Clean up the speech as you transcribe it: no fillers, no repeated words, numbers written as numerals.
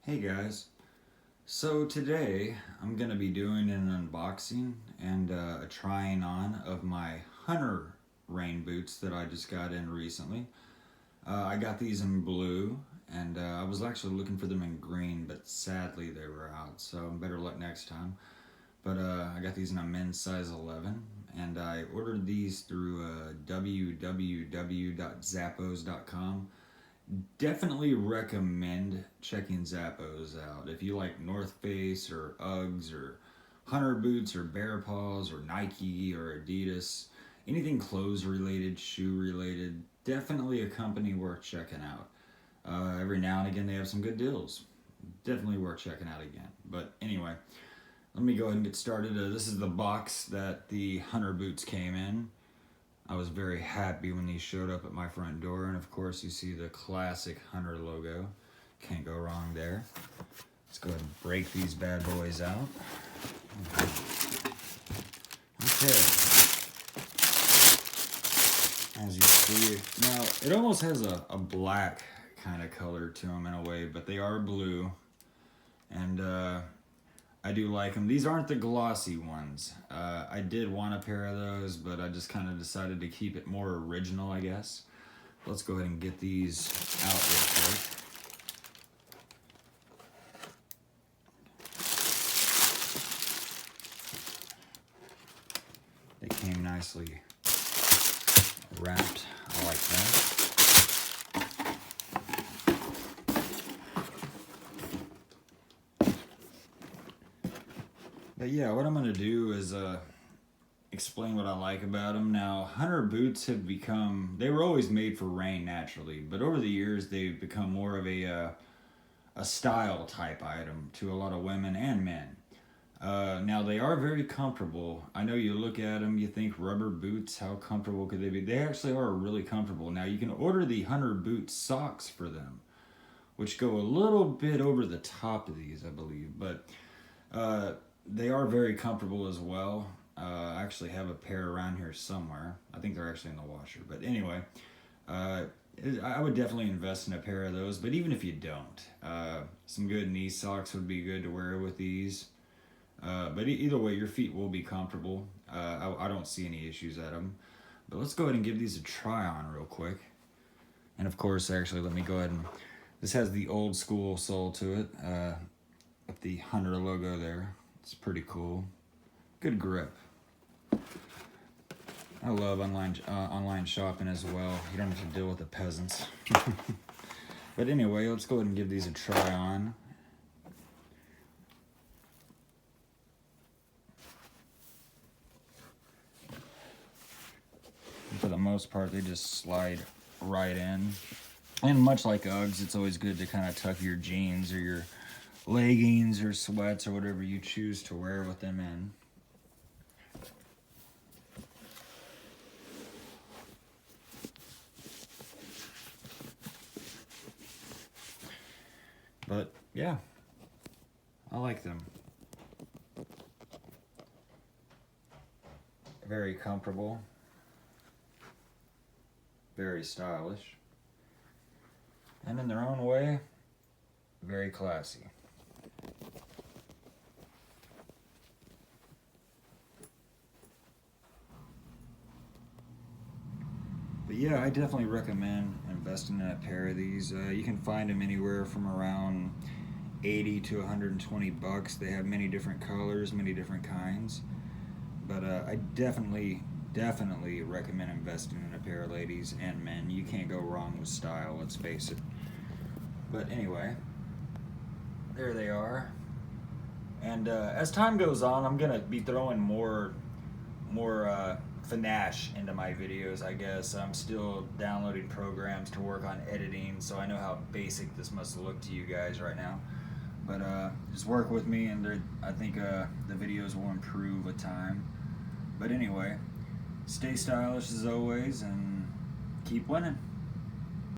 Hey guys, so today I'm going to be doing an unboxing and a trying on of my Hunter rain boots that I just got in recently. I got these in blue and I was actually looking for them in green, but sadly they were out, so better luck next time. But I got these in a men's size 11 and I ordered these through www.zappos.com. Definitely recommend checking Zappos out. If you like North Face or Uggs or Hunter boots or Bear Paws or Nike or Adidas, anything clothes related, shoe related, definitely a company worth checking out. Every now and again they have some good deals. Definitely worth checking out again. But anyway, let me go ahead and get started. This is the box that the Hunter boots came in. I was very happy when these showed up at my front door, and of course you see the classic Hunter logo. Can't go wrong there. Let's go ahead and break these bad boys out. Okay. As you see, now it almost has a black kind of color to them in a way, but they are blue, and I do like them. These aren't the glossy ones. I did want a pair of those, but I just kind of decided to keep it more original, I guess. Let's go ahead and get these out real quick. They came nicely wrapped. I like that. But yeah, what I'm going to do is explain what I like about them. Now, Hunter boots have become, they were always made for rain naturally, but over the years they've become more of a style type item to a lot of women and men. Now, they are very comfortable. I know you look at them, you think rubber boots, how comfortable could they be? They actually are really comfortable. Now, you can order the Hunter boot socks for them, which go a little bit over the top of these, I believe, but they are very comfortable as well. I actually have a pair around here somewhere. I think they're actually in the washer. But anyway, I would definitely invest in a pair of those. But even if you don't, some good knee socks would be good to wear with these. But either way, your feet will be comfortable. I don't see any issues at them. But let's go ahead and give these a try on real quick. And of course, actually, let me go ahead and... This has the old school sole to it, with the Hunter logo there. It's pretty cool. Good grip. I love online shopping as well. You don't have to deal with the peasants. But anyway, let's go ahead and give these a try on. For the most part, they just slide right in. And much like Uggs, it's always good to kind of tuck your jeans or your leggings or sweats or whatever you choose to wear with them in. But yeah, I like them. Very comfortable, very stylish, and in their own way, very classy. But yeah, I definitely recommend investing in a pair of these. You can find them anywhere from around 80 to 120 bucks. They have many different colors, many different kinds. But I definitely recommend investing in a pair of ladies and men. You can't go wrong with style, let's face it. But anyway, there they are. And as time goes on, I'm gonna be throwing more finesse into my videos, I guess. I'm still downloading programs to work on editing, so I know how basic this must look to you guys right now. But just work with me, and I think the videos will improve with time. But anyway, stay stylish as always, and keep winning.